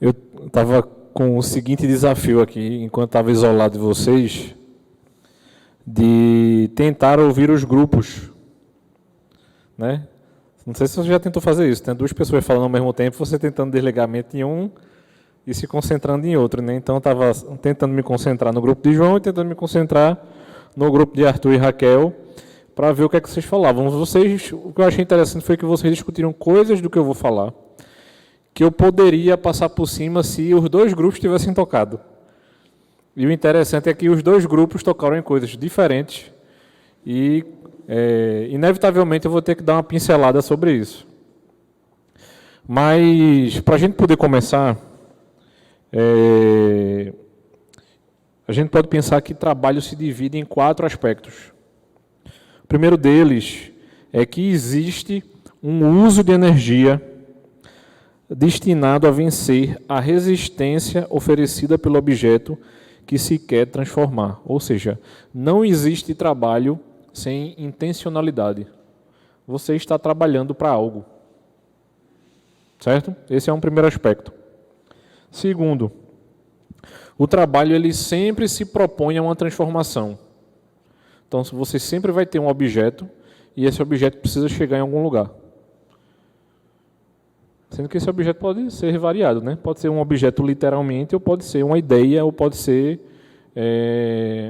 Eu estava com o seguinte desafio aqui, enquanto estava isolado de vocês, de tentar ouvir os grupos, né? Não sei se você já tentou fazer isso. Tem duas pessoas falando ao mesmo tempo, você tentando desligar a mente em um e se concentrando em outro, né? Então, eu estava tentando me concentrar no grupo de João e tentando me concentrar no grupo de Arthur e Raquel, para ver o que é que vocês falavam. O que eu achei interessante foi que vocês discutiram coisas do que eu vou falar, que eu poderia passar por cima se os dois grupos tivessem tocado. E o interessante é que os dois grupos tocaram em coisas diferentes e, inevitavelmente, eu vou ter que dar uma pincelada sobre isso. Mas, para a gente poder começar, a gente pode pensar que trabalho se divide em 4 aspectos. O primeiro deles é que existe um uso de energia destinado a vencer a resistência oferecida pelo objeto que se quer transformar. Ou seja, não existe trabalho sem intencionalidade. Você está trabalhando para algo. Certo? Esse é um primeiro aspecto. Segundo, o trabalho ele sempre se propõe a uma transformação. Então, você sempre vai ter um objeto e esse objeto precisa chegar em algum lugar. Sendo que esse objeto pode ser variado, né? Pode ser um objeto literalmente, ou pode ser uma ideia, ou pode ser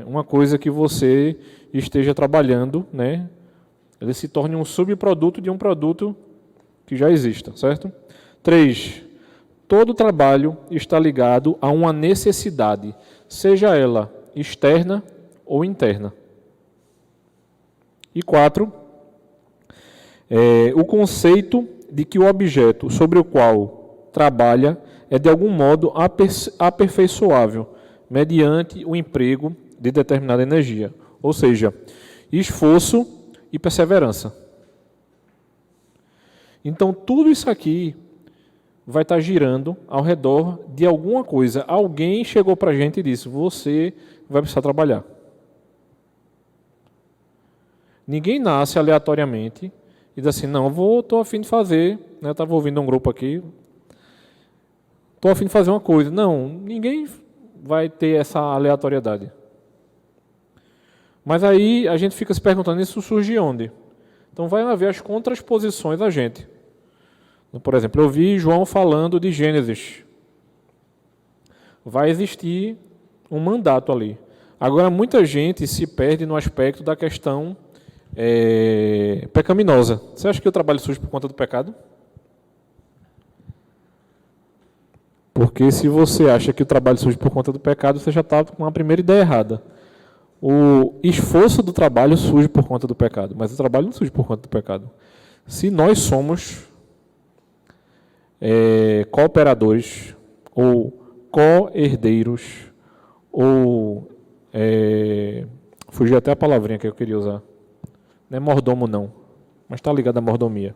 uma coisa que você esteja trabalhando, né? Ele se torne um subproduto de um produto que já exista, certo? 3. Todo trabalho está ligado a uma necessidade, seja ela externa ou interna. E 4. O conceito de que o objeto sobre o qual trabalha é de algum modo aperfeiçoável mediante o emprego de determinada energia, ou seja, esforço e perseverança. Então, tudo isso aqui vai estar girando ao redor de alguma coisa. Alguém chegou para a gente e disse, você vai precisar trabalhar. Ninguém nasce aleatoriamente e diz assim, não, estou a fim de fazer, né, eu estava ouvindo um grupo aqui, estou a fim de fazer uma coisa. Não, ninguém vai ter essa aleatoriedade. Mas aí a gente fica se perguntando, isso surge onde? Então vai haver as contraposições a gente. Por exemplo, eu vi João falando de Gênesis. Vai existir um mandato ali. Agora, muita gente se perde no aspecto da questão pecaminosa. Você acha que eu trabalho sujo por conta do pecado? Porque se você acha que o trabalho surge por conta do pecado, você já está com a primeira ideia errada. O esforço do trabalho surge por conta do pecado, mas o trabalho não surge por conta do pecado. Se nós somos cooperadores, ou co-herdeiros, ou fugiu até a palavrinha que eu queria usar. Não é mordomo não, mas está ligado à mordomia.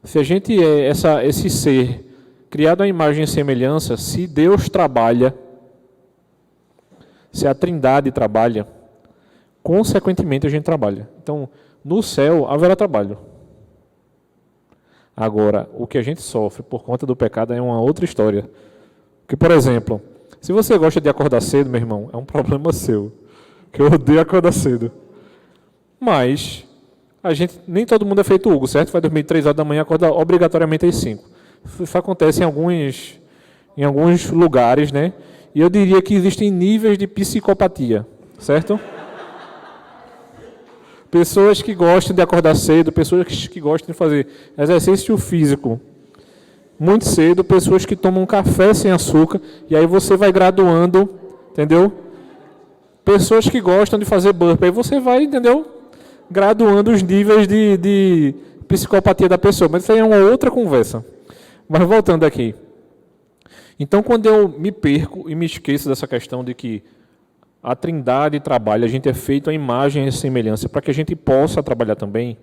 Se a gente é esse ser criado à imagem e semelhança, se Deus trabalha, se a Trindade trabalha, consequentemente a gente trabalha. Então, no céu haverá trabalho. Agora, o que a gente sofre por conta do pecado é uma outra história. Porque, por exemplo, se você gosta de acordar cedo, meu irmão, é um problema seu. Que eu odeio acordar cedo. Mas, nem todo mundo é feito Hugo, certo? Vai dormir 3 horas da manhã e acorda obrigatoriamente às 5. Isso acontece em alguns lugares, né? E eu diria que existem níveis de psicopatia, certo? Pessoas que gostam de acordar cedo, pessoas que gostam de fazer exercício físico muito cedo, pessoas que tomam café sem açúcar, e aí você vai graduando, entendeu? Pessoas que gostam de fazer burpee, aí você vai, entendeu? Graduando os níveis de psicopatia da pessoa. Mas isso aí é uma outra conversa. Mas voltando aqui. Então, quando eu me perco e me esqueço dessa questão de que a Trindade trabalha, a gente é feito à imagem e semelhança, para que a gente possa trabalhar também,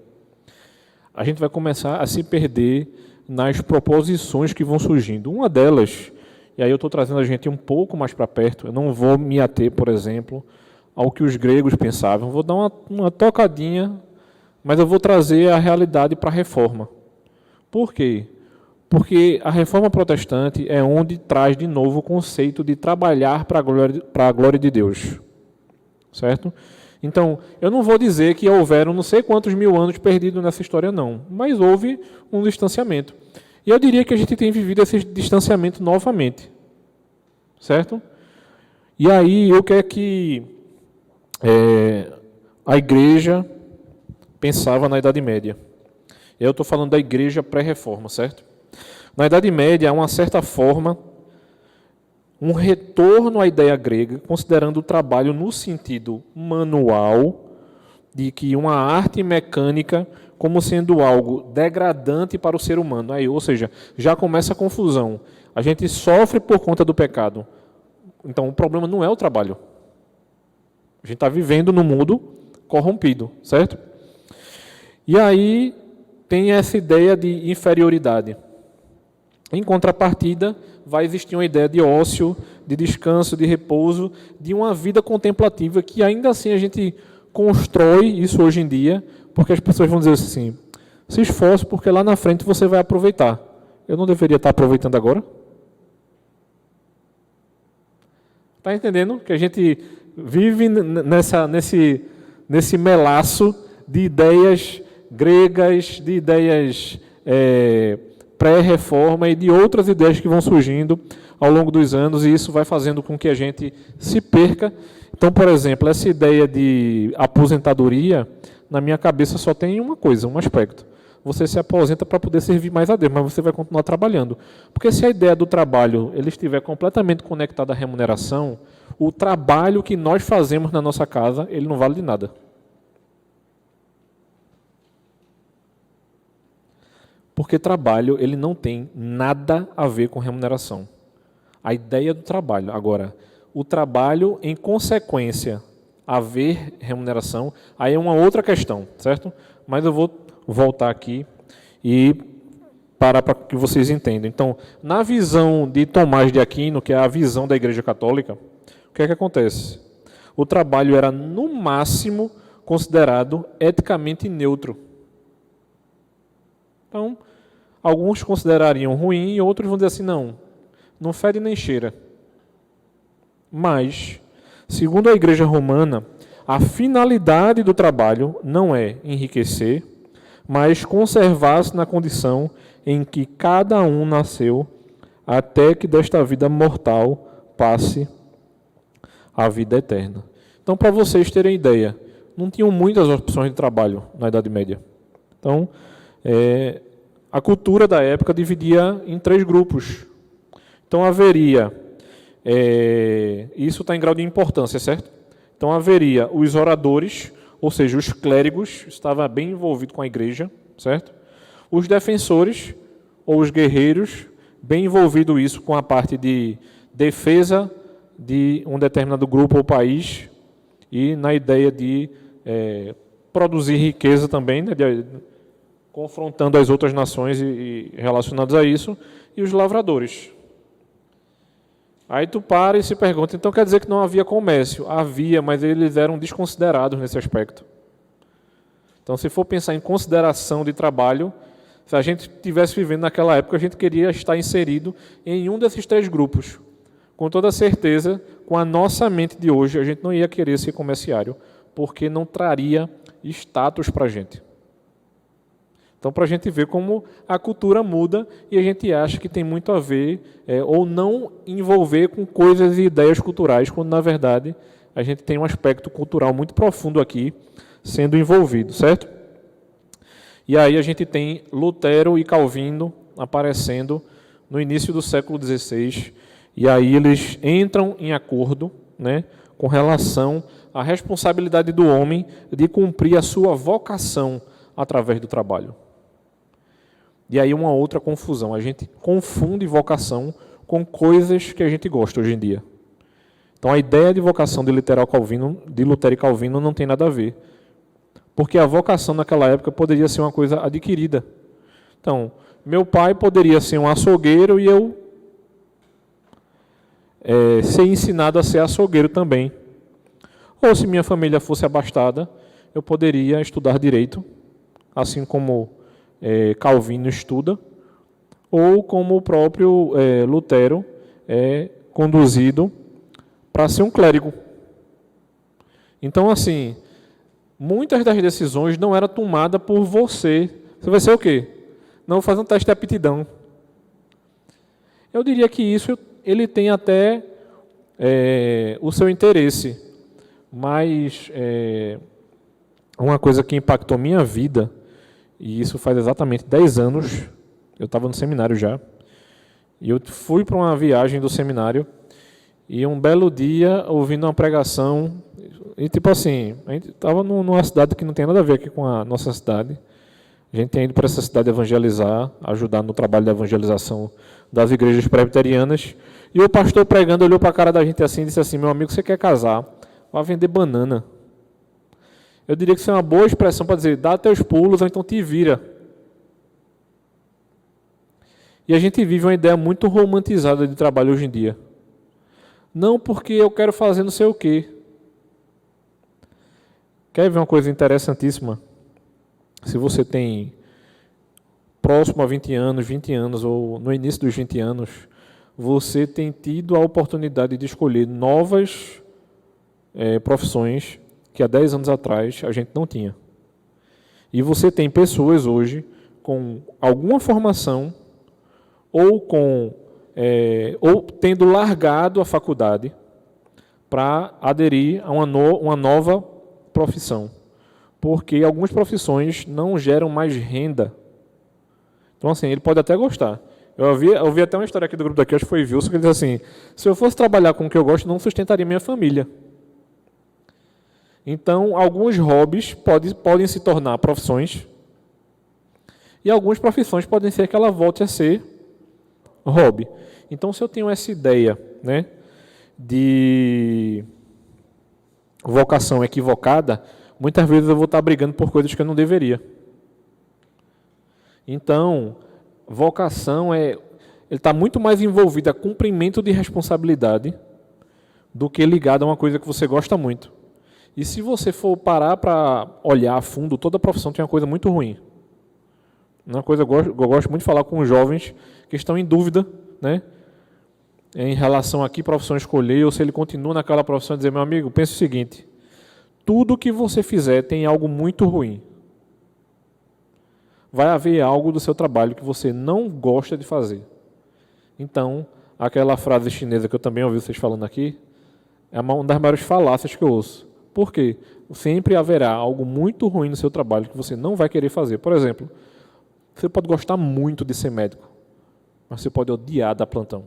a gente vai começar a se perder nas proposições que vão surgindo. Uma delas, e aí eu estou trazendo a gente um pouco mais para perto, eu não vou me ater, por exemplo, ao que os gregos pensavam, vou dar uma tocadinha, mas eu vou trazer a realidade para a reforma. Por quê? Porque a reforma protestante é onde traz de novo o conceito de trabalhar para a glória de Deus. Certo? Então, eu não vou dizer que houveram não sei quantos mil anos perdidos nessa história, não. Mas houve um distanciamento. E eu diria que a gente tem vivido esse distanciamento novamente. Certo? E aí, eu quero que a igreja pensava na Idade Média. Eu estou falando da igreja pré-reforma, certo? Na Idade Média, há uma certa forma, um retorno à ideia grega, considerando o trabalho no sentido manual, de que uma arte mecânica como sendo algo degradante para o ser humano. Aí, ou seja, já começa a confusão. A gente sofre por conta do pecado. Então, o problema não é o trabalho. A gente está vivendo num mundo corrompido, certo? E aí tem essa ideia de inferioridade. Em contrapartida, vai existir uma ideia de ócio, de descanso, de repouso, de uma vida contemplativa que ainda assim a gente constrói isso hoje em dia, porque as pessoas vão dizer assim, se esforce porque lá na frente você vai aproveitar. Eu não deveria estar aproveitando agora? Está entendendo? Que a gente vive nesse melaço de ideias gregas, de ideias pré-reforma e de outras ideias que vão surgindo ao longo dos anos, e isso vai fazendo com que a gente se perca. Então, por exemplo, essa ideia de aposentadoria, na minha cabeça só tem uma coisa, um aspecto. Você se aposenta para poder servir mais a Deus, mas você vai continuar trabalhando. Porque se a ideia do trabalho ele estiver completamente conectada à remuneração, o trabalho que nós fazemos na nossa casa, ele não vale de nada. Porque trabalho, ele não tem nada a ver com remuneração. A ideia do trabalho. Agora, o trabalho, em consequência, haver remuneração, aí é uma outra questão, certo? Mas eu vou voltar aqui e parar para que vocês entendam. Então, na visão de Tomás de Aquino, que é a visão da Igreja Católica, o que é que acontece? O trabalho era, no máximo, considerado eticamente neutro. Então, alguns considerariam ruim e outros vão dizer assim, não fede nem cheira. Mas, segundo a Igreja Romana, a finalidade do trabalho não é enriquecer, mas conservar-se na condição em que cada um nasceu, até que desta vida mortal passe a vida eterna. Então, para vocês terem ideia, não tinham muitas opções de trabalho na Idade Média. Então, a cultura da época dividia em 3 grupos. Então, haveria, isso está em grau de importância, certo? Então, haveria os oradores, ou seja, os clérigos, estava bem envolvido com a igreja, certo? Os defensores, ou os guerreiros, bem envolvido isso com a parte de defesa de um determinado grupo ou país, e na ideia de produzir riqueza também, né, confrontando as outras nações e relacionados a isso, e os lavradores. Aí tu para e se pergunta, então quer dizer que não havia comércio? Havia, mas eles eram desconsiderados nesse aspecto. Então, se for pensar em consideração de trabalho, se a gente estivesse vivendo naquela época, a gente queria estar inserido em um desses 3 grupos. Com toda certeza, com a nossa mente de hoje, a gente não ia querer ser comerciário, porque não traria status para a gente. Então, para a gente ver como a cultura muda e a gente acha que tem muito a ver ou não envolver com coisas e ideias culturais, quando, na verdade, a gente tem um aspecto cultural muito profundo aqui sendo envolvido, certo? E aí a gente tem Lutero e Calvino aparecendo no início do século XVI, e aí eles entram em acordo, né, com relação à responsabilidade do homem de cumprir a sua vocação através do trabalho. E aí uma outra confusão, a gente confunde vocação com coisas que a gente gosta hoje em dia. Então a ideia de vocação de Lutero e Calvino não tem nada a ver. Porque a vocação naquela época poderia ser uma coisa adquirida. Então, meu pai poderia ser um açougueiro e eu ser ensinado a ser açougueiro também. Ou se minha família fosse abastada, eu poderia estudar direito, assim como Calvino estuda, ou como o próprio Lutero é conduzido para ser um clérigo. Então, assim, muitas das decisões não eram tomadas por você. Você vai ser o quê? Não, vou fazer um teste de aptidão. Eu diria que isso ele tem até o seu interesse, mas uma coisa que impactou minha vida, e isso faz exatamente 10 anos, eu estava no seminário já, e eu fui para uma viagem do seminário, e um belo dia, ouvindo uma pregação, e tipo assim, a gente estava numa cidade que não tem nada a ver aqui com a nossa cidade, a gente tem ido para essa cidade evangelizar, ajudar no trabalho de evangelização das igrejas presbiterianas, e o pastor pregando olhou para a cara da gente assim e disse assim: meu amigo, você quer casar? Vai vender banana. Eu diria que isso é uma boa expressão para dizer, dá teus pulos ou então te vira. E a gente vive uma ideia muito romantizada de trabalho hoje em dia. Não porque eu quero fazer não sei o quê. Quer ver uma coisa interessantíssima? Se você tem próximo a 20 anos, ou no início dos 20 anos, você tem tido a oportunidade de escolher novas profissões que há 10 anos atrás a gente não tinha. E você tem pessoas hoje com alguma formação ou tendo largado a faculdade para aderir a uma nova profissão. Porque algumas profissões não geram mais renda. Então, assim, ele pode até gostar. Eu ouvi até uma história aqui do grupo daqui, acho que foi Wilson, que ele disse assim: se eu fosse trabalhar com o que eu gosto, não sustentaria minha família. Então, alguns hobbies podem se tornar profissões, e algumas profissões podem ser que ela volte a ser hobby. Então, se eu tenho essa ideia, né, de vocação equivocada, muitas vezes eu vou estar brigando por coisas que eu não deveria. Então, vocação ele está muito mais envolvido a cumprimento de responsabilidade do que ligado a uma coisa que você gosta muito. E se você for parar para olhar a fundo, toda profissão tem uma coisa muito ruim. Uma coisa que eu gosto muito de falar com os jovens que estão em dúvida, né, em relação a que profissão escolher, ou se ele continua naquela profissão, dizer: meu amigo, pense o seguinte: tudo que você fizer tem algo muito ruim. Vai haver algo do seu trabalho que você não gosta de fazer. Então, aquela frase chinesa que eu também ouvi vocês falando aqui, é uma das maiores falácias que eu ouço. Por quê? Sempre haverá algo muito ruim no seu trabalho que você não vai querer fazer. Por exemplo, você pode gostar muito de ser médico, mas você pode odiar dar plantão.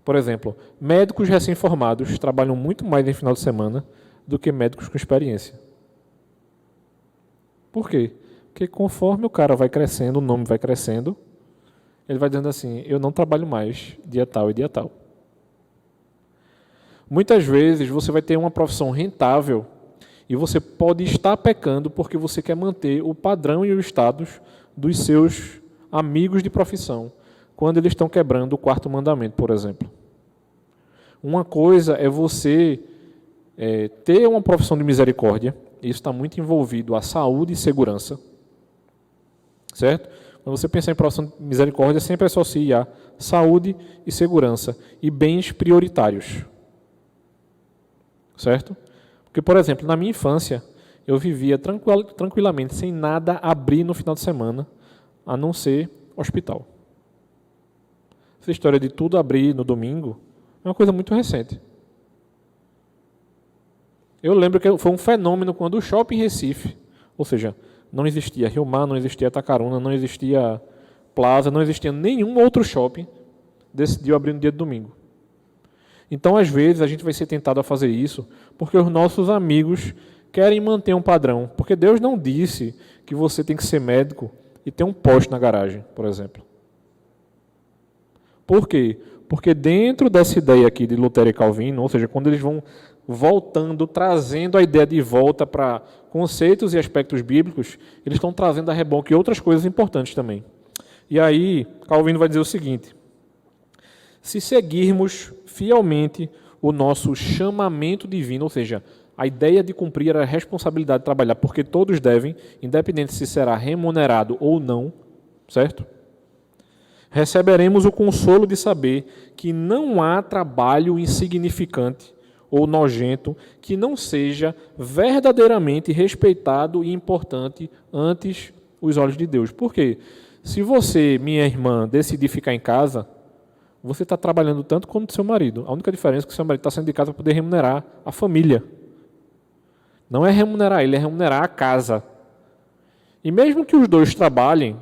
Por exemplo, médicos recém-formados trabalham muito mais em final de semana do que médicos com experiência. Por quê? Porque conforme o cara vai crescendo, o nome vai crescendo, ele vai dizendo assim: eu não trabalho mais dia tal e dia tal. Muitas vezes você vai ter uma profissão rentável e você pode estar pecando porque você quer manter o padrão e o status dos seus amigos de profissão, quando eles estão quebrando o 4º mandamento, por exemplo. Uma coisa é você ter uma profissão de misericórdia, isso está muito envolvido a saúde e segurança, certo? Quando você pensar em profissão de misericórdia, sempre associa a saúde e segurança e bens prioritários, certo? Porque, por exemplo, na minha infância, eu vivia tranquilamente, sem nada abrir no final de semana, a não ser hospital. Essa história de tudo abrir no domingo é uma coisa muito recente. Eu lembro que foi um fenômeno quando o shopping Recife, ou seja, não existia Rio Mar, não existia Itacaruna, não existia Plaza, não existia nenhum outro shopping, decidiu abrir no dia de domingo. Então, às vezes, a gente vai ser tentado a fazer isso porque os nossos amigos querem manter um padrão. Porque Deus não disse que você tem que ser médico e ter um poste na garagem, por exemplo. Por quê? Porque dentro dessa ideia aqui de Lutero e Calvino, ou seja, quando eles vão voltando, trazendo a ideia de volta para conceitos e aspectos bíblicos, eles estão trazendo a reboque outras coisas importantes também. E aí, Calvino vai dizer o seguinte: se seguirmos fielmente o nosso chamamento divino, ou seja, a ideia de cumprir a responsabilidade de trabalhar, porque todos devem, independente se será remunerado ou não, certo? Receberemos o consolo de saber que não há trabalho insignificante ou nojento que não seja verdadeiramente respeitado e importante ante os olhos de Deus. Por quê? Se você, minha irmã, decidir ficar em casa, você está trabalhando tanto quanto seu marido. A única diferença é que seu marido está saindo de casa para poder remunerar a família. Não é remunerar ele, é remunerar a casa. E mesmo que os dois trabalhem,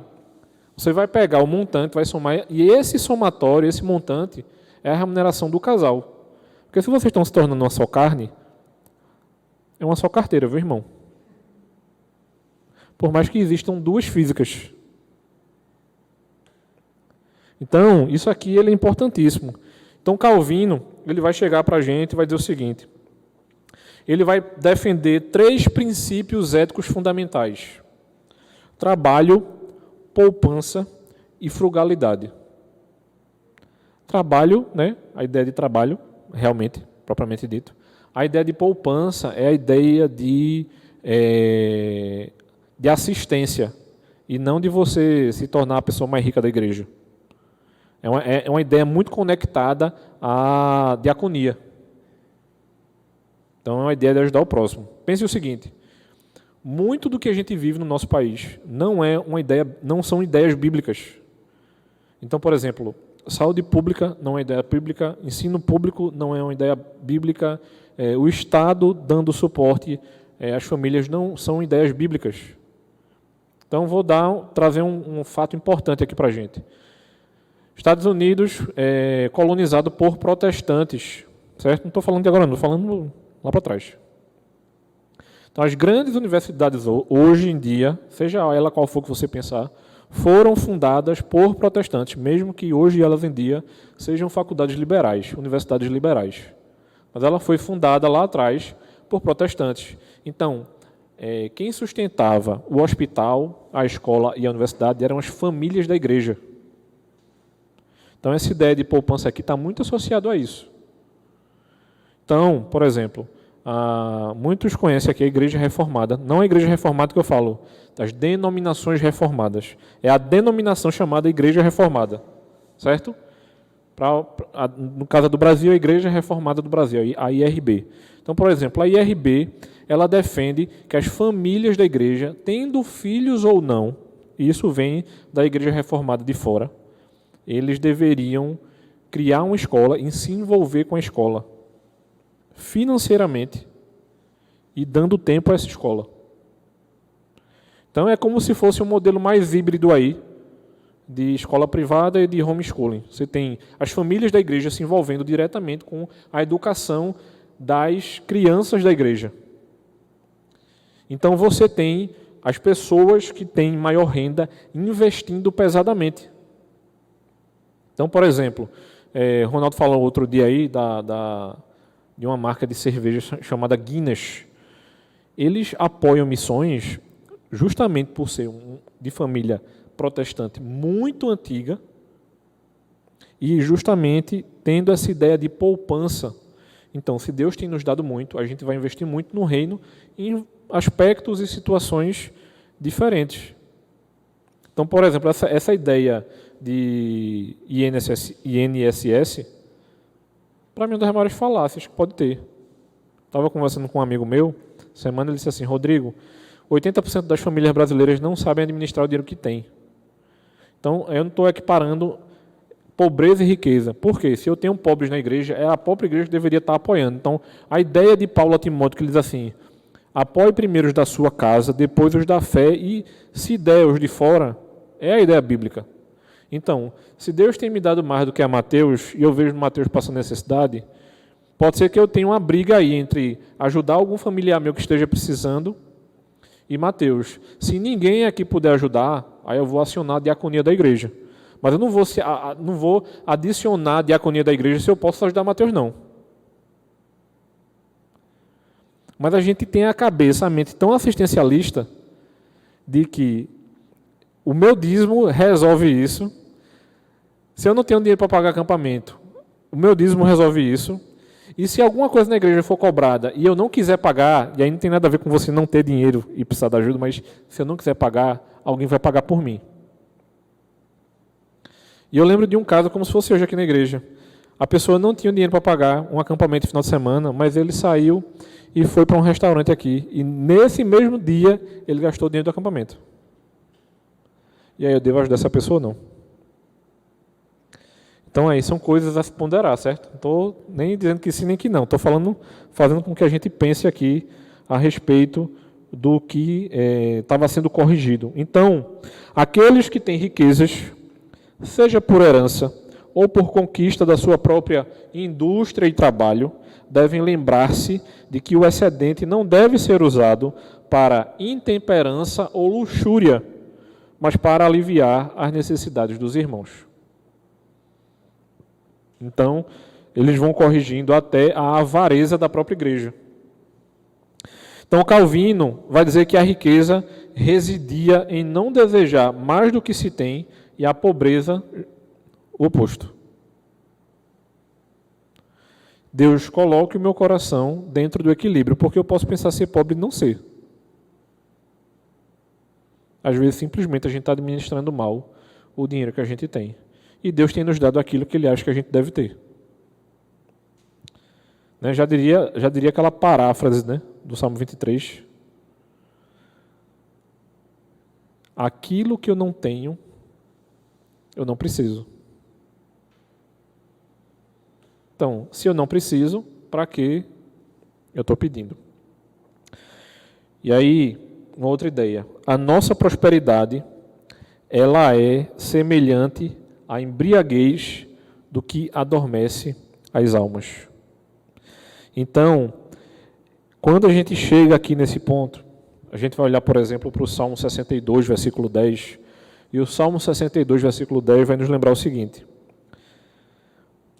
você vai pegar o montante, vai somar, e esse somatório, esse montante, é a remuneração do casal. Porque se vocês estão se tornando uma só carne, é uma só carteira, viu, irmão? Por mais que existam duas físicas. Então, isso aqui ele é importantíssimo. Então, Calvino, ele vai chegar para a gente e vai dizer o seguinte. Ele vai defender 3 princípios éticos fundamentais. Trabalho, poupança e frugalidade. Trabalho, né? A ideia de trabalho, realmente, propriamente dito. A ideia de poupança é a ideia de assistência e não de você se tornar a pessoa mais rica da igreja. É uma ideia muito conectada à diaconia. Então, é uma ideia de ajudar o próximo. Pense o seguinte, muito do que a gente vive no nosso país não são ideias bíblicas. Então, por exemplo, saúde pública não é uma ideia bíblica, ensino público não é uma ideia bíblica, o Estado dando suporte às famílias não são ideias bíblicas. Então, vou trazer um fato importante aqui para a gente. Estados Unidos colonizado por protestantes, certo? Não estou falando de agora, não, estou falando lá para trás. Então, as grandes universidades hoje em dia, seja ela qual for que você pensar, foram fundadas por protestantes, mesmo que hoje elas em dia sejam faculdades liberais, universidades liberais. Mas ela foi fundada lá atrás por protestantes. Então, quem sustentava o hospital, a escola e a universidade eram as famílias da igreja. Então, essa ideia de poupança aqui está muito associada a isso. Então, por exemplo, muitos conhecem aqui a Igreja Reformada. Não a Igreja Reformada que eu falo, das denominações reformadas. É a denominação chamada Igreja Reformada, certo? No caso do Brasil, a Igreja Reformada do Brasil, a IRB. Então, por exemplo, a IRB, ela defende que as famílias da igreja, tendo filhos ou não, e isso vem da Igreja Reformada de fora, eles deveriam criar uma escola e se envolver com a escola financeiramente e dando tempo a essa escola. Então é como se fosse um modelo mais híbrido aí de escola privada e de homeschooling. Você tem as famílias da igreja se envolvendo diretamente com a educação das crianças da igreja. Então você tem as pessoas que têm maior renda investindo pesadamente. Então, por exemplo, Ronaldo falou outro dia aí de uma marca de cerveja chamada Guinness. Eles apoiam missões justamente por ser de família protestante muito antiga e justamente tendo essa ideia de poupança. Então, se Deus tem nos dado muito, a gente vai investir muito no reino em aspectos e situações diferentes. Então, por exemplo, essa ideia de INSS, para mim, é uma das maiores falácias que pode ter. Estava conversando com um amigo meu, semana, ele disse assim, Rodrigo, 80% das famílias brasileiras não sabem administrar o dinheiro que têm. Então, eu não estou equiparando pobreza e riqueza. Por quê? Se eu tenho pobres na igreja, é a própria igreja que deveria estar apoiando. Então, a ideia de Paulo a Timóteo, que ele diz assim, apoie primeiro os da sua casa, depois os da fé, e se der os de fora, é a ideia bíblica. Então, se Deus tem me dado mais do que a Mateus, e eu vejo Mateus passando necessidade, pode ser que eu tenha uma briga aí entre ajudar algum familiar meu que esteja precisando e Mateus. Se ninguém aqui puder ajudar, aí eu vou acionar a diaconia da igreja. Mas eu não vou adicionar a diaconia da igreja se eu posso ajudar Mateus, não. Mas a gente tem a cabeça, a mente tão assistencialista de que o meu dízimo resolve isso. Se eu não tenho dinheiro para pagar acampamento, o meu dízimo resolve isso. E se alguma coisa na igreja for cobrada e eu não quiser pagar, e aí não tem nada a ver com você não ter dinheiro e precisar de ajuda, mas se eu não quiser pagar, alguém vai pagar por mim. E eu lembro de um caso como se fosse hoje aqui na igreja. A pessoa não tinha dinheiro para pagar um acampamento no final de semana, mas ele saiu e foi para um restaurante aqui. E nesse mesmo dia, ele gastou o dinheiro do acampamento. E aí eu devo ajudar essa pessoa ou não? Então aí são coisas a se ponderar, certo? Não estou nem dizendo que sim nem que não. Estou fazendo com que a gente pense aqui a respeito do que estava sendo corrigido. Então, aqueles que têm riquezas, seja por herança ou por conquista da sua própria indústria e trabalho, devem lembrar-se de que o excedente não deve ser usado para intemperança ou luxúria, mas para aliviar as necessidades dos irmãos. Então, eles vão corrigindo até a avareza da própria igreja. Então, Calvino vai dizer que a riqueza residia em não desejar mais do que se tem e a pobreza, o oposto. Deus coloque o meu coração dentro do equilíbrio, porque eu posso pensar ser pobre e não ser. Às vezes, simplesmente, a gente está administrando mal o dinheiro que a gente tem. E Deus tem nos dado aquilo que Ele acha que a gente deve ter. Né? Já diria aquela paráfrase, né, do Salmo 23. Aquilo que eu não tenho, eu não preciso. Então, se eu não preciso, para que eu estou pedindo? E aí, uma outra ideia. A nossa prosperidade, ela é semelhante à embriaguez do que adormece as almas. Então, quando a gente chega aqui nesse ponto, a gente vai olhar, por exemplo, para o Salmo 62, versículo 10. E o Salmo 62, versículo 10 vai nos lembrar o seguinte: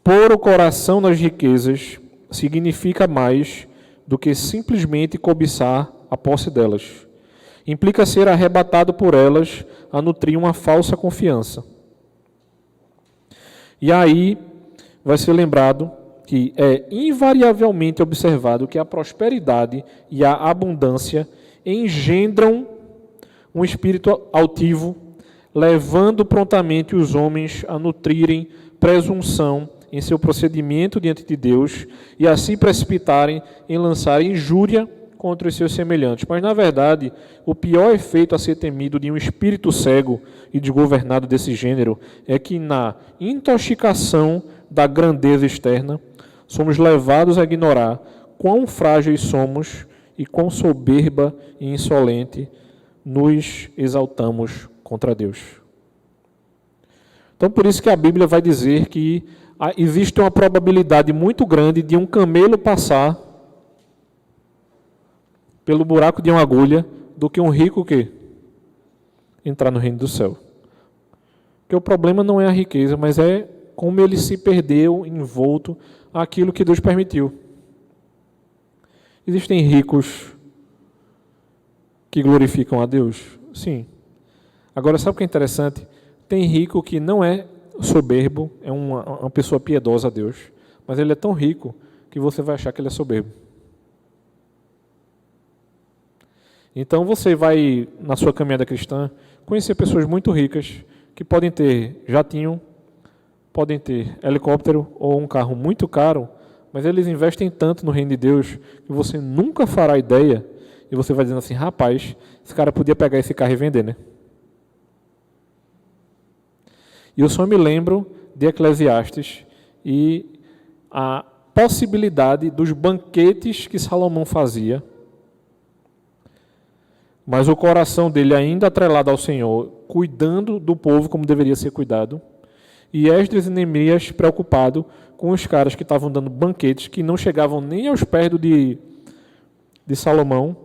pôr o coração nas riquezas significa mais do que simplesmente cobiçar a posse delas. Implica ser arrebatado por elas a nutrir uma falsa confiança. E aí vai ser lembrado que é invariavelmente observado que a prosperidade e a abundância engendram um espírito altivo, levando prontamente os homens a nutrirem presunção em seu procedimento diante de Deus e assim precipitarem em lançar injúria contra os seus semelhantes. Mas, na verdade, o pior efeito a ser temido de um espírito cego e desgovernado desse gênero é que, na intoxicação da grandeza externa, somos levados a ignorar quão frágeis somos e quão soberba e insolente nos exaltamos contra Deus. Então, por isso que a Bíblia vai dizer que existe uma probabilidade muito grande de um camelo passar pelo buraco de uma agulha do que um rico que entrar no reino do céu. Porque o problema não é a riqueza, mas é como ele se perdeu envolto àquilo que Deus permitiu. Existem ricos que glorificam a Deus? Sim. Agora, sabe o que é interessante? Tem rico que não é soberbo, é uma pessoa piedosa a Deus, mas ele é tão rico que você vai achar que ele é soberbo. Então você vai, na sua caminhada cristã, conhecer pessoas muito ricas que podem ter jatinho, podem ter helicóptero ou um carro muito caro, mas eles investem tanto no reino de Deus que você nunca fará ideia e você vai dizendo assim, rapaz, esse cara podia pegar esse carro e vender, né? E eu só me lembro de Eclesiastes e a possibilidade dos banquetes que Salomão fazia, mas o coração dele ainda atrelado ao Senhor, cuidando do povo como deveria ser cuidado, e Esdras e Neemias preocupado com os caras que estavam dando banquetes que não chegavam nem aos pés de Salomão,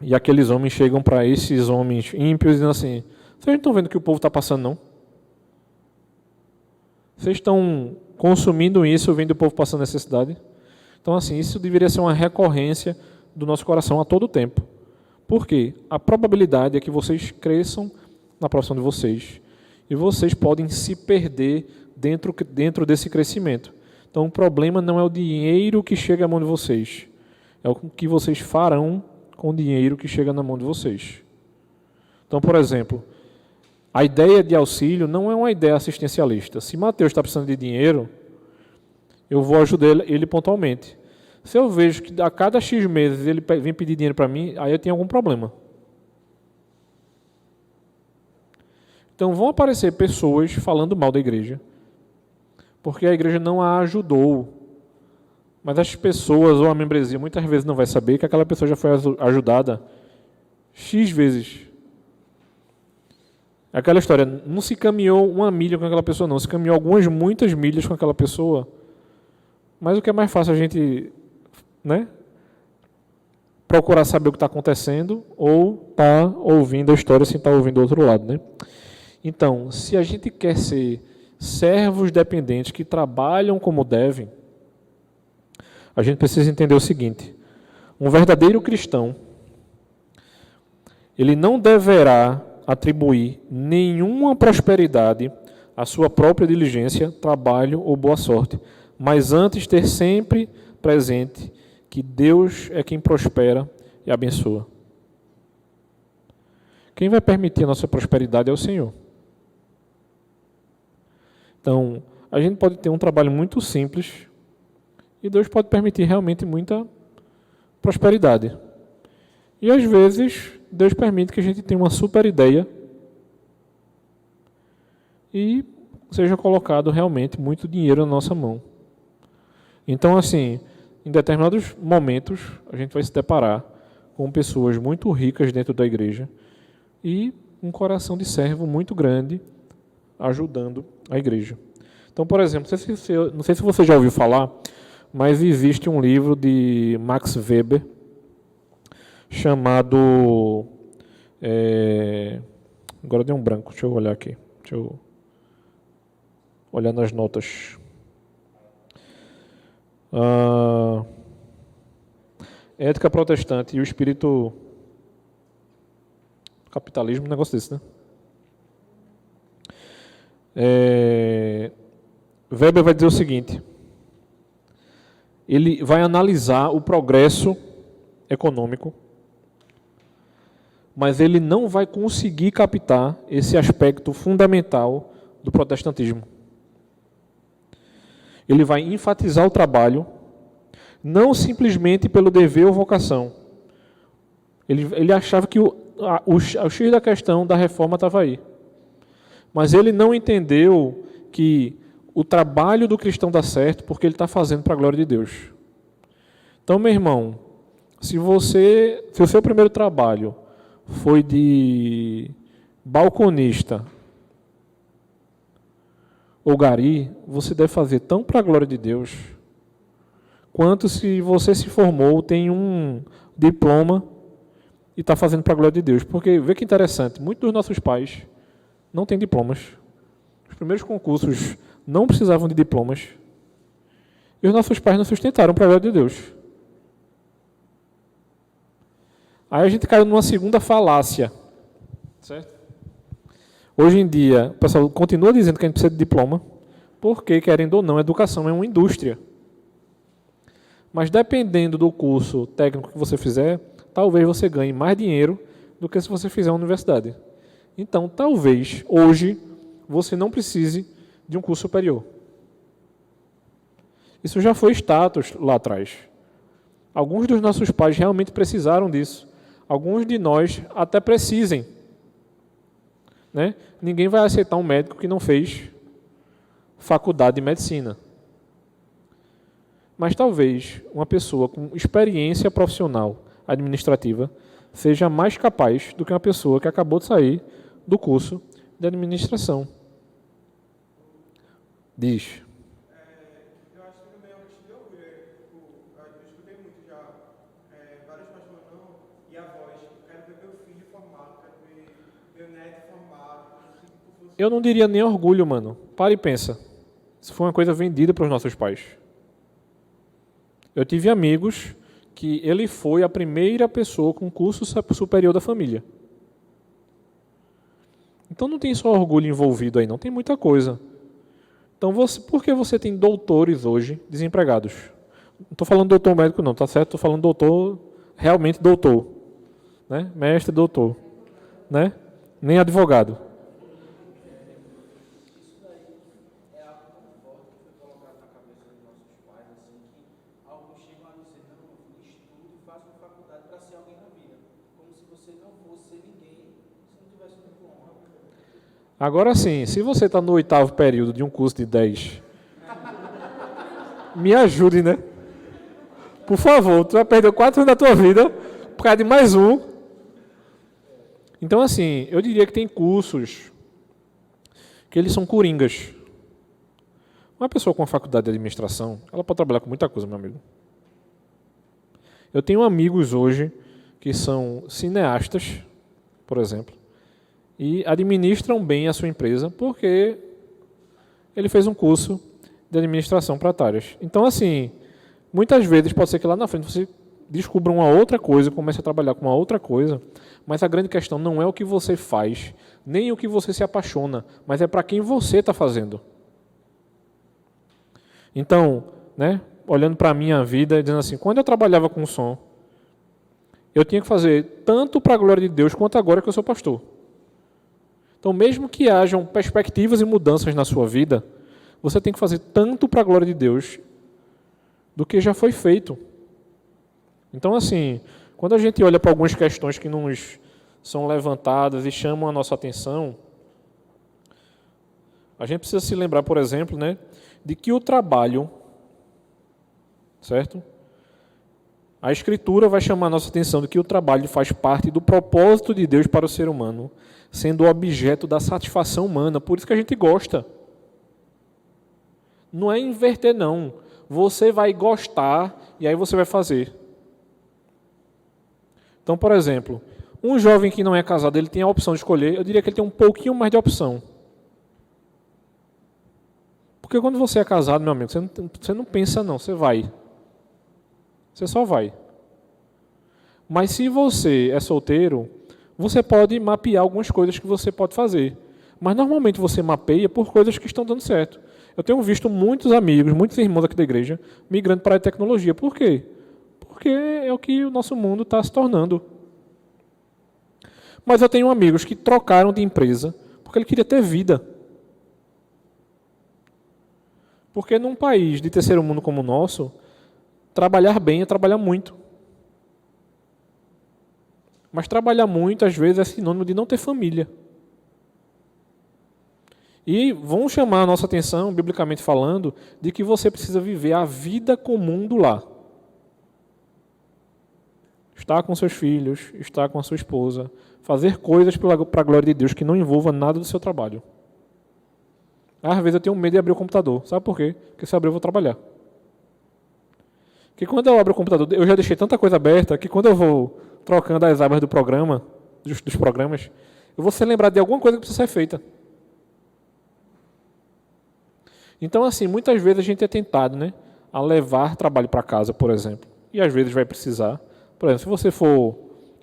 e aqueles homens chegam para esses homens ímpios dizendo assim, vocês não estão vendo o que o povo está passando, não? Vocês estão consumindo isso, vendo o povo passando necessidade? Então, assim, isso deveria ser uma recorrência do nosso coração a todo tempo. Por quê? A probabilidade é que vocês cresçam na profissão de vocês. E vocês podem se perder dentro desse crescimento. Então, o problema não é o dinheiro que chega à mão de vocês. É o que vocês farão com o dinheiro que chega na mão de vocês. Então, por exemplo, A ideia de auxílio não é uma ideia assistencialista. Se Mateus está precisando de dinheiro, eu vou ajudar ele pontualmente. Se eu vejo que a cada X meses ele vem pedir dinheiro para mim, aí eu tenho algum problema. Então vão aparecer pessoas falando mal da igreja, porque a igreja não a ajudou. Mas as pessoas ou a membresia muitas vezes não vai saber que aquela pessoa já foi ajudada X vezes. Aquela história, não se caminhou 1 milha com aquela pessoa não, se caminhou muitas milhas com aquela pessoa. Mas o que é mais fácil a gente, né, procurar saber o que está acontecendo ou estar ouvindo a história sem estar ouvindo do outro lado, né? Então, se a gente quer ser servos dependentes que trabalham como devem, a gente precisa entender o seguinte: um verdadeiro cristão, ele não deverá atribuir nenhuma prosperidade à sua própria diligência, trabalho ou boa sorte, mas antes ter sempre presente que Deus é quem prospera e abençoa. Quem vai permitir a nossa prosperidade é o Senhor. Então, a gente pode ter um trabalho muito simples e Deus pode permitir realmente muita prosperidade. E às vezes, Deus permite que a gente tenha uma super ideia e seja colocado realmente muito dinheiro na nossa mão. Então, assim, em determinados momentos, a gente vai se deparar com pessoas muito ricas dentro da igreja e um coração de servo muito grande ajudando a igreja. Então, por exemplo, não sei se você já ouviu falar, mas existe um livro de Max Weber chamado... agora deu um branco, deixa eu olhar aqui. Deixa eu olhar nas notas. Ética protestante e o espírito capitalismo, um negócio desse, né? Weber vai dizer o seguinte: ele vai analisar o progresso econômico, mas ele não vai conseguir captar esse aspecto fundamental do protestantismo. Ele vai enfatizar o trabalho, não simplesmente pelo dever ou vocação. Ele achava que o X da questão da reforma estava aí. Mas ele não entendeu que o trabalho do cristão dá certo porque ele está fazendo para a glória de Deus. Então, meu irmão, se o seu primeiro trabalho foi de balconista ou gari, você deve fazer tão para a glória de Deus, quanto se você se formou, tem um diploma e está fazendo para a glória de Deus. Porque, vê que interessante, muitos dos nossos pais não têm diplomas. Os primeiros concursos não precisavam de diplomas. E os nossos pais não sustentaram para a glória de Deus. Aí a gente caiu numa segunda falácia. Certo? Hoje em dia, o pessoal continua dizendo que a gente precisa de diploma, porque, querendo ou não, a educação é uma indústria. Mas dependendo do curso técnico que você fizer, talvez você ganhe mais dinheiro do que se você fizer uma universidade. Então, talvez, hoje, você não precise de um curso superior. Isso já foi status lá atrás. Alguns dos nossos pais realmente precisaram disso. Alguns de nós até precisem. Né? Ninguém vai aceitar um médico que não fez faculdade de medicina. Mas talvez uma pessoa com experiência profissional administrativa seja mais capaz do que uma pessoa que acabou de sair do curso de administração. Diz. Eu acho que também é uma questão de orgulho. Eu escutei muito já vários pais falando, não, e avós, quero ver meu filho formado, quero ver meu neto formado. Eu não diria nem orgulho, mano. Para e pensa. Isso foi uma coisa vendida para os nossos pais. Eu tive amigos que ele foi a primeira pessoa com curso superior da família. Então não tem só orgulho envolvido aí, não. Tem muita coisa. Então, por que você tem doutores hoje desempregados? Não estou falando doutor médico, não, tá certo? Estou falando doutor, realmente doutor. Né? Mestre, doutor. Né? Nem advogado. ser alguém na vida. Como se você não fosse ser ninguém se não tivesse um diploma. Agora sim, se você está no 8º período de um curso de 10, me ajude, né? Por favor, tu vai perder 4 anos da tua vida por causa de mais um. Então, assim, eu diria que tem cursos que eles são coringas. Uma pessoa com a faculdade de administração, ela pode trabalhar com muita coisa, meu amigo. Eu tenho amigos hoje que são cineastas, por exemplo, e administram bem a sua empresa porque ele fez um curso de administração para áreas. Então, assim, muitas vezes pode ser que lá na frente você descubra uma outra coisa, comece a trabalhar com uma outra coisa, mas a grande questão não é o que você faz, nem o que você se apaixona, mas é para quem você está fazendo. Então, né, olhando para a minha vida, dizendo assim, quando eu trabalhava com som, eu tinha que fazer tanto para a glória de Deus, quanto agora que eu sou pastor. Então, mesmo que hajam perspectivas e mudanças na sua vida, você tem que fazer tanto para a glória de Deus, do que já foi feito. Então, assim, quando a gente olha para algumas questões que nos são levantadas e chamam a nossa atenção, a gente precisa se lembrar, por exemplo, né, de que o trabalho, certo? A Escritura vai chamar a nossa atenção de que o trabalho faz parte do propósito de Deus para o ser humano, sendo o objeto da satisfação humana. Por isso que a gente gosta. Não é inverter, não. Você vai gostar e aí você vai fazer. Então, por exemplo, um jovem que não é casado, ele tem a opção de escolher, eu diria que ele tem um pouquinho mais de opção. Porque quando você é casado, meu amigo, você não pensa não, você vai. Você só vai. Mas se você é solteiro, você pode mapear algumas coisas que você pode fazer. Mas normalmente você mapeia por coisas que estão dando certo. Eu tenho visto muitos amigos, muitos irmãos aqui da igreja, migrando para a tecnologia. Por quê? Porque é o que o nosso mundo está se tornando. Mas eu tenho amigos que trocaram de empresa porque ele queria ter vida. Porque num país de terceiro mundo como o nosso, trabalhar bem é trabalhar muito. Mas trabalhar muito, às vezes, é sinônimo de não ter família. E vão chamar a nossa atenção, biblicamente falando, de que você precisa viver a vida comum do lar. Estar com seus filhos, estar com a sua esposa, fazer coisas para a glória de Deus que não envolva nada do seu trabalho. Às vezes eu tenho medo de abrir o computador. Sabe por quê? Porque se abrir eu vou trabalhar. Porque quando eu abro o computador, eu já deixei tanta coisa aberta que quando eu vou trocando as abas do programa, dos programas, eu vou ser lembrado de alguma coisa que precisa ser feita. Então, assim, muitas vezes a gente é tentado, né, a levar trabalho para casa, por exemplo. E às vezes vai precisar. Por exemplo, se você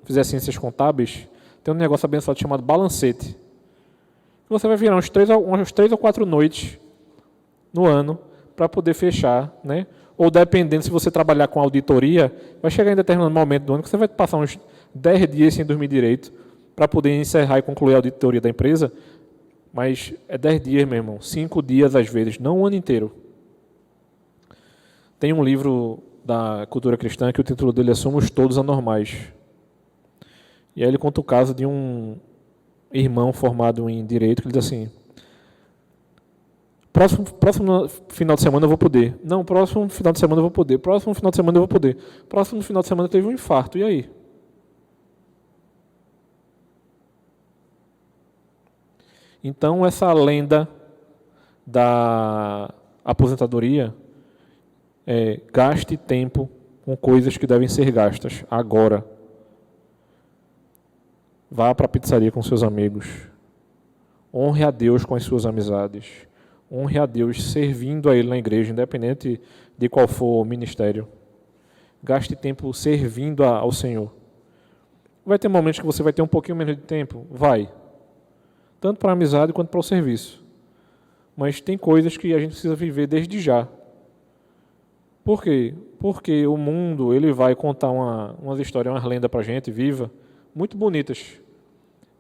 fizer ciências contábeis, tem um negócio abençoado chamado balancete. Você vai virar umas 3 ou 4 noites no ano para poder fechar, né? Ou dependendo, se você trabalhar com auditoria, vai chegar em determinado momento do ano que você vai passar uns 10 dias sem dormir direito para poder encerrar e concluir a auditoria da empresa. Mas é 10 dias, meu irmão. 5 dias às vezes, não o ano inteiro. Tem um livro da cultura cristã que o título dele é Somos Todos Anormais. E aí ele conta o caso de um irmão formado em Direito, que ele diz assim, próximo final de semana eu vou poder. Não, próximo final de semana eu vou poder. Próximo final de semana eu vou poder. Próximo final de semana teve um infarto. E aí? Então, essa lenda da aposentadoria é gaste tempo com coisas que devem ser gastas agora. Vá para a pizzaria com seus amigos. Honre a Deus com as suas amizades. Honre a Deus servindo a Ele na igreja, independente de qual for o ministério. Gaste tempo servindo ao Senhor. Vai ter momentos que você vai ter um pouquinho menos de tempo? Vai. Tanto para a amizade quanto para o serviço. Mas tem coisas que a gente precisa viver desde já. Por quê? Porque o mundo ele vai contar umas histórias, umas lendas para a gente, viva, muito bonitas,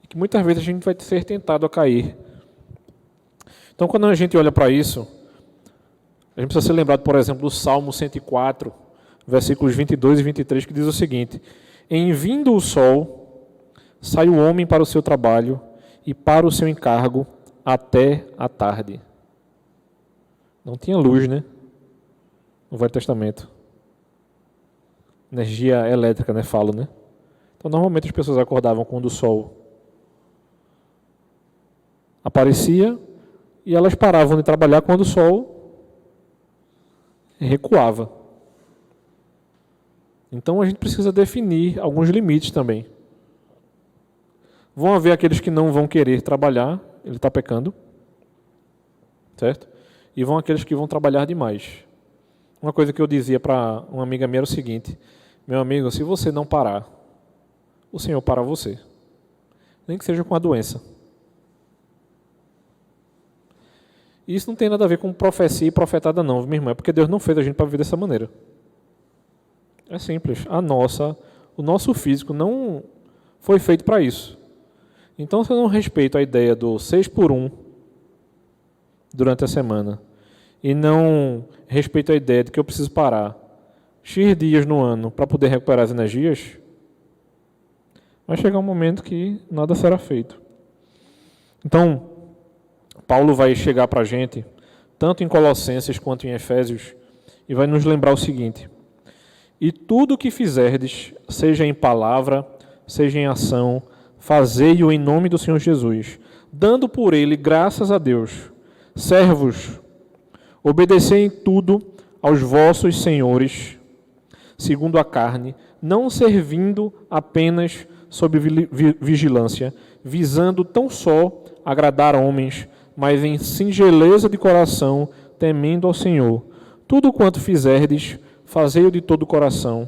e que muitas vezes a gente vai ser tentado a cair. Então, quando a gente olha para isso, a gente precisa ser lembrado, por exemplo, do Salmo 104, versículos 22 e 23, que diz o seguinte: Em vindo o sol, sai o homem para o seu trabalho e para o seu encargo até a tarde. Não tinha luz, né? No Velho Testamento. Energia elétrica, né? Falo, né? Então, normalmente as pessoas acordavam quando o sol aparecia e elas paravam de trabalhar quando o sol recuava. Então, a gente precisa definir alguns limites também. Vão haver aqueles que não vão querer trabalhar, ele está pecando, certo? E vão aqueles que vão trabalhar demais. Uma coisa que eu dizia para uma amiga minha era o seguinte: meu amigo, se você não parar, o Senhor para você. Nem que seja com a doença. E isso não tem nada a ver com profecia e profetada não, minha irmã, é porque Deus não fez a gente para viver dessa maneira. É simples. O nosso físico não foi feito para isso. Então, se eu não respeito a ideia do 6x1 durante a semana e não respeito a ideia de que eu preciso parar X dias no ano para poder recuperar as energias, vai chegar um momento que nada será feito. Então, Paulo vai chegar para a gente, tanto em Colossenses quanto em Efésios, e vai nos lembrar o seguinte: e tudo o que fizerdes, seja em palavra, seja em ação, fazei-o em nome do Senhor Jesus, dando por ele graças a Deus. Servos, obedecei em tudo aos vossos senhores, segundo a carne, não servindo apenas sob vigilância, visando tão só agradar homens, mas em singeleza de coração, temendo ao Senhor. Tudo quanto fizerdes, fazei-o de todo o coração,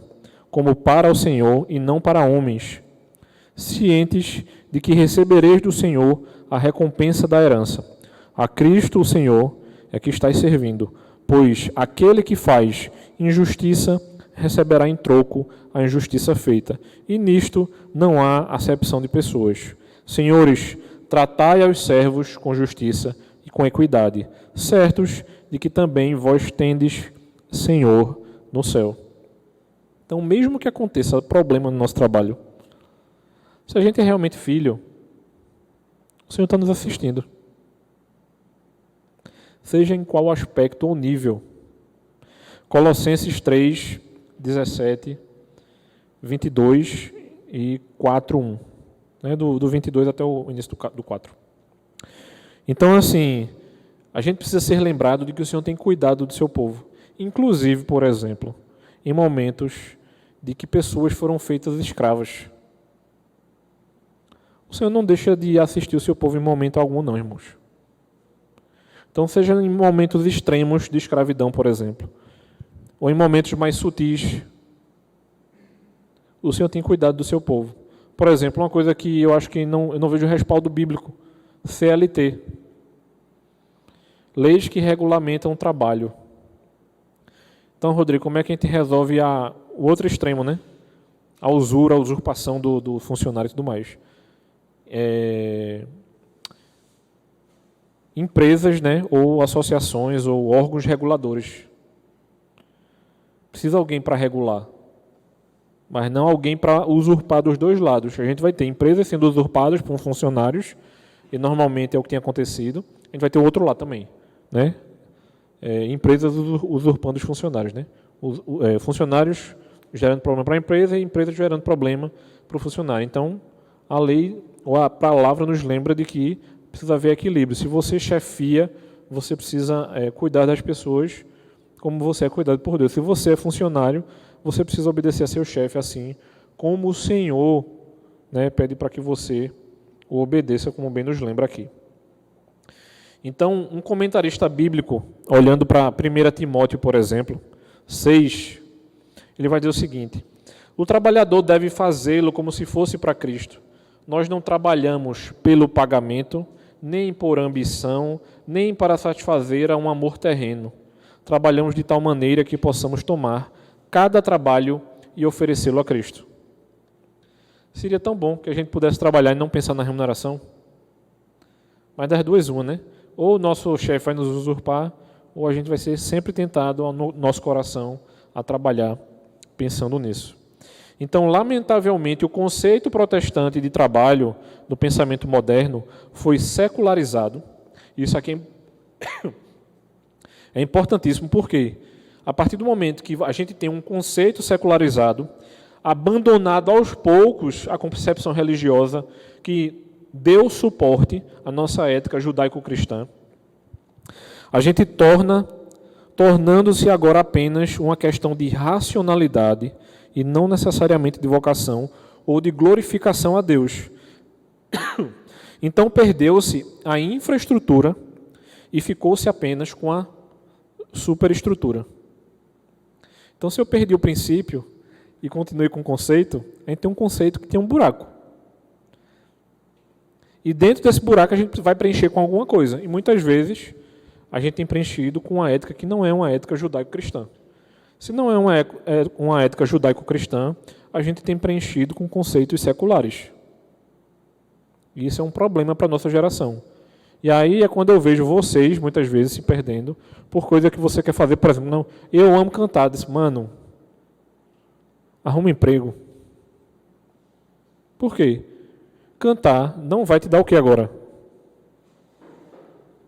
como para o Senhor e não para homens, cientes de que recebereis do Senhor a recompensa da herança. A Cristo, o Senhor, é que estáis servindo, pois aquele que faz injustiça receberá em troco a injustiça feita, e nisto não há acepção de pessoas. Senhores, tratai aos servos com justiça e com equidade, certos de que também vós tendes Senhor no céu. Então, mesmo que aconteça problema no nosso trabalho, se a gente é realmente filho, o Senhor está nos assistindo. Seja em qual aspecto ou nível. Colossenses 3, 17, 22 e 4, 1. Né, do 22 até o início do 4. Então, assim, a gente precisa ser lembrado de que o Senhor tem cuidado do seu povo. Inclusive, por exemplo, em momentos de que pessoas foram feitas escravas. O Senhor não deixa de assistir o seu povo em momento algum, não, irmãos. Então, seja em momentos extremos de escravidão, por exemplo, ou em momentos mais sutis, o Senhor tem cuidado do seu povo. Por exemplo, uma coisa que eu acho que eu não vejo respaldo bíblico, CLT. Leis que regulamentam o trabalho. Então, Rodrigo, como é que a gente resolve o outro extremo, né? A usura, a usurpação do funcionário e tudo mais. Empresas, né, ou associações, ou órgãos reguladores. Precisa alguém para regular, mas não alguém para usurpar dos dois lados. A gente vai ter empresas sendo usurpadas por funcionários, e normalmente é o que tem acontecido. A gente vai ter o outro lado também, né? Empresas usurpando os funcionários, né? Funcionários gerando problema para a empresa e empresa gerando problema para o funcionário. Então, a lei, ou a palavra nos lembra de que precisa haver equilíbrio. Se você chefia, você precisa cuidar das pessoas como você é cuidado por Deus. Se você é funcionário, você precisa obedecer a seu chefe assim como o Senhor, né, pede para que você o obedeça, como bem nos lembra aqui. Então, um comentarista bíblico, olhando para 1 Timóteo, por exemplo, 6, ele vai dizer o seguinte: o trabalhador deve fazê-lo como se fosse para Cristo. Nós não trabalhamos pelo pagamento, nem por ambição, nem para satisfazer a um amor terreno. Trabalhamos de tal maneira que possamos tomar cada trabalho e oferecê-lo a Cristo. Seria tão bom que a gente pudesse trabalhar e não pensar na remuneração. Mas das duas, uma, né? Ou o nosso chefe vai nos usurpar, ou a gente vai ser sempre tentado no nosso coração a trabalhar pensando nisso. Então, lamentavelmente, o conceito protestante de trabalho do pensamento moderno foi secularizado. Isso aqui é importantíssimo, porque a partir do momento que a gente tem um conceito secularizado, abandonado aos poucos a concepção religiosa que deu suporte à nossa ética judaico-cristã, a gente tornando-se agora apenas uma questão de racionalidade e não necessariamente de vocação ou de glorificação a Deus. Então perdeu-se a infraestrutura e ficou-se apenas com a superestrutura. Então, se eu perdi o princípio e continuei com o conceito, a gente tem um conceito que tem um buraco. E dentro desse buraco a gente vai preencher com alguma coisa. E muitas vezes a gente tem preenchido com uma ética que não é uma ética judaico-cristã. Se não é uma ética judaico-cristã, a gente tem preenchido com conceitos seculares. E isso é um problema para a nossa geração. E aí é quando eu vejo vocês, muitas vezes, se perdendo por coisa que você quer fazer. Por exemplo, não, eu amo cantar. Diz, mano, arruma um emprego. Por quê? Cantar não vai te dar o que agora?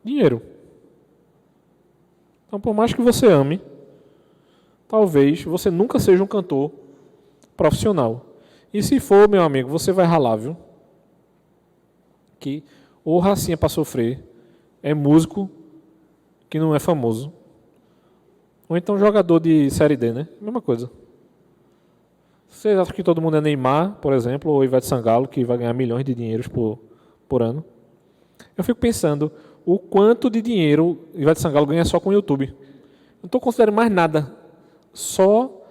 Dinheiro. Então, por mais que você ame, talvez você nunca seja um cantor profissional. E se for, meu amigo, você vai ralar, viu? Que ou racinha para sofrer, é músico que não é famoso. Ou então jogador de Série D, né? Mesma coisa. Vocês acham que todo mundo é Neymar, por exemplo, ou Ivete Sangalo, que vai ganhar milhões de dinheiros por ano? Eu fico pensando o quanto de dinheiro Ivete Sangalo ganha só com o YouTube. Não estou considerando mais nada, só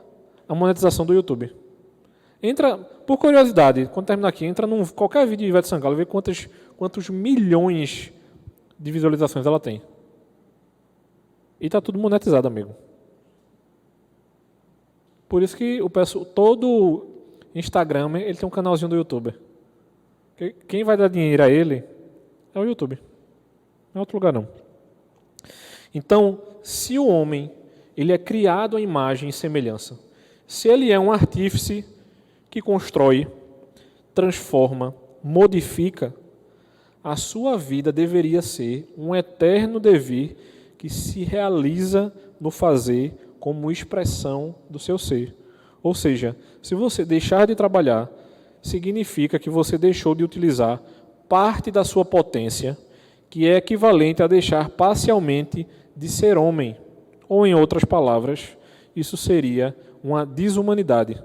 a monetização do YouTube. Entra, por curiosidade, quando terminar aqui, entra num qualquer vídeo de Ivete Sangalo e vê quantos milhões de visualizações ela tem. E está tudo monetizado, amigo. Por isso que todo Instagram ele tem um canalzinho do YouTube. Quem vai dar dinheiro a ele é o YouTube. Não é outro lugar, não. Então, se o homem ele é criado à imagem e semelhança, se ele é um artífice que constrói, transforma, modifica, a sua vida deveria ser um eterno devir que se realiza no fazer como expressão do seu ser. Ou seja, se você deixar de trabalhar, significa que você deixou de utilizar parte da sua potência, que é equivalente a deixar parcialmente de ser homem. Ou, em outras palavras, isso seria uma desumanidade.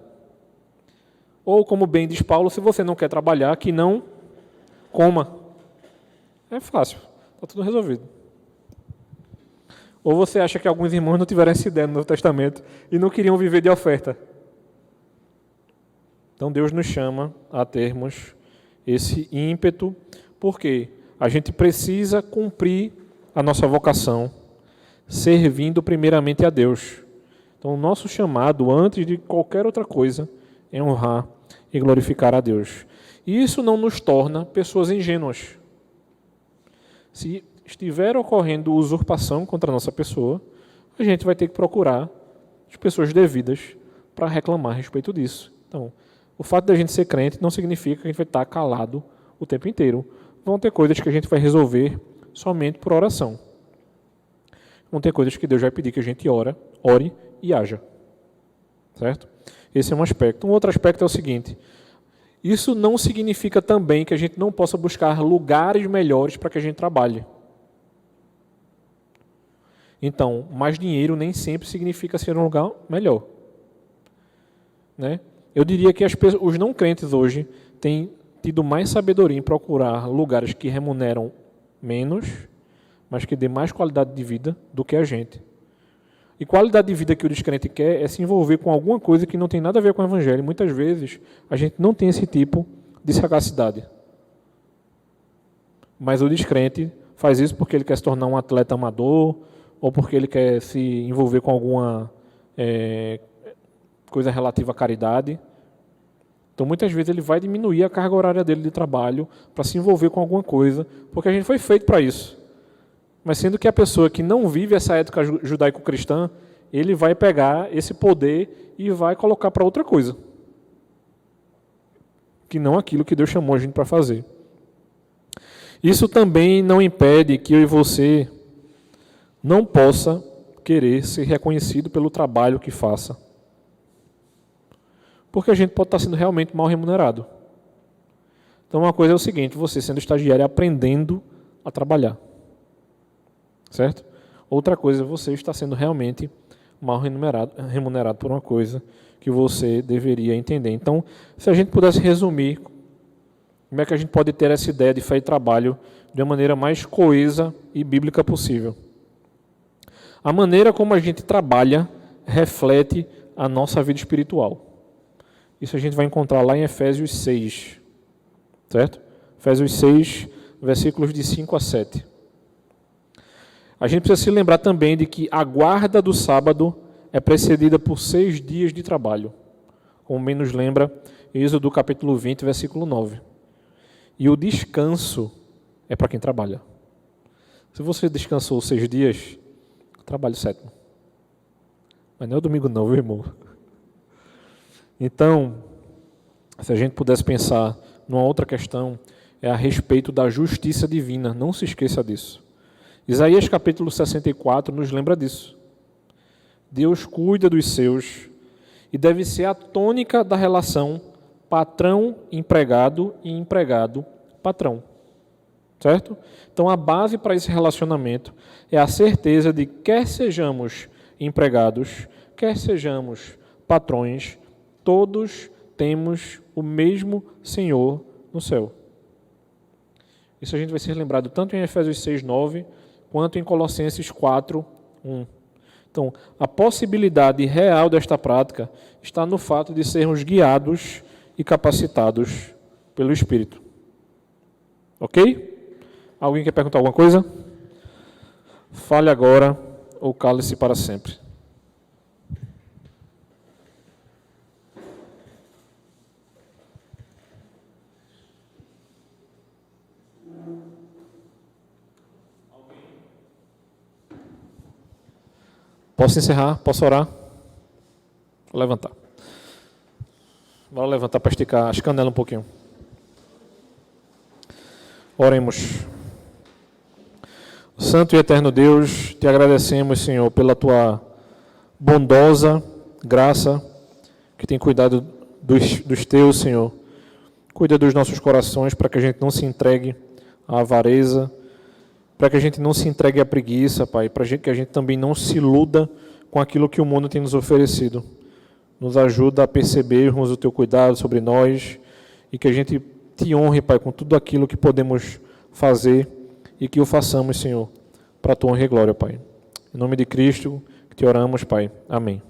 Ou, como bem diz Paulo, se você não quer trabalhar, que não coma. É fácil, está tudo resolvido. Ou você acha que alguns irmãos não tiveram essa ideia no Novo Testamento e não queriam viver de oferta? Então Deus nos chama a termos esse ímpeto, porque a gente precisa cumprir a nossa vocação, servindo primeiramente a Deus. Então o nosso chamado, antes de qualquer outra coisa, é honrar e glorificar a Deus. E isso não nos torna pessoas ingênuas. Se estiver ocorrendo usurpação contra a nossa pessoa, a gente vai ter que procurar as pessoas devidas para reclamar a respeito disso. Então, o fato de a gente ser crente não significa que a gente vai estar calado o tempo inteiro. Vão ter coisas que a gente vai resolver somente por oração. Vão ter coisas que Deus vai pedir que a gente ore e haja. Certo? Esse é um aspecto. Um outro aspecto é o seguinte: isso não significa também que a gente não possa buscar lugares melhores para que a gente trabalhe. Então, mais dinheiro nem sempre significa ser um lugar melhor. Né? Eu diria que os não crentes hoje têm tido mais sabedoria em procurar lugares que remuneram menos, mas que dê mais qualidade de vida do que a gente. E qualidade de vida que o descrente quer é se envolver com alguma coisa que não tem nada a ver com o evangelho. E muitas vezes a gente não tem esse tipo de sagacidade. Mas o descrente faz isso porque ele quer se tornar um atleta amador, ou porque ele quer se envolver com alguma coisa relativa à caridade. Então, muitas vezes, ele vai diminuir a carga horária dele de trabalho para se envolver com alguma coisa, porque a gente foi feito para isso. Mas sendo que a pessoa que não vive essa ética judaico-cristã, ele vai pegar esse poder e vai colocar para outra coisa. que não aquilo que Deus chamou a gente para fazer. Isso também não impede que eu e você não possa querer ser reconhecido pelo trabalho que faça. Porque a gente pode estar sendo realmente mal remunerado. Então uma coisa é o seguinte, você sendo estagiário aprendendo a trabalhar. Certo? Outra coisa é você estar sendo realmente mal remunerado por uma coisa que você deveria entender. Então, se a gente pudesse resumir, como é que a gente pode ter essa ideia de fé e trabalho de uma maneira mais coesa e bíblica possível? A maneira como a gente trabalha reflete a nossa vida espiritual. Isso a gente vai encontrar lá em Efésios 6. Certo? Efésios 6, versículos de 5 a 7. A gente precisa se lembrar também de que a guarda do sábado é precedida por 6 dias de trabalho, como bem nos lembra Êxodo capítulo 20, versículo 9. E o descanso é para quem trabalha. Se você descansou 6 dias, trabalhe o 7º. Mas não é o domingo não, viu, irmão? Então, se a gente pudesse pensar numa outra questão, é a respeito da justiça divina. Não se esqueça disso. Isaías capítulo 64 nos lembra disso. Deus cuida dos seus e deve ser a tônica da relação patrão-empregado e empregado-patrão. Certo? Então a base para esse relacionamento é a certeza de que quer sejamos empregados, quer sejamos patrões, todos temos o mesmo Senhor no céu. Isso a gente vai ser lembrado tanto em Efésios 6, 9, quanto em Colossenses 4, 1. Então, a possibilidade real desta prática está no fato de sermos guiados e capacitados pelo Espírito. Ok? Alguém quer perguntar alguma coisa? Fale agora ou cale-se para sempre. Posso encerrar? Posso orar? Vou levantar. Bora levantar para esticar as canelas um pouquinho. Oremos. Santo e eterno Deus, te agradecemos, Senhor, pela tua bondosa graça que tem cuidado dos teus, Senhor. Cuida dos nossos corações para que a gente não se entregue à avareza, para que a gente não se entregue à preguiça, Pai, para que a gente também não se iluda com aquilo que o mundo tem nos oferecido. Nos ajuda a percebermos o Teu cuidado sobre nós e que a gente Te honre, Pai, com tudo aquilo que podemos fazer e que o façamos, Senhor, para a Tua honra e glória, Pai. Em nome de Cristo, que Te oramos, Pai. Amém.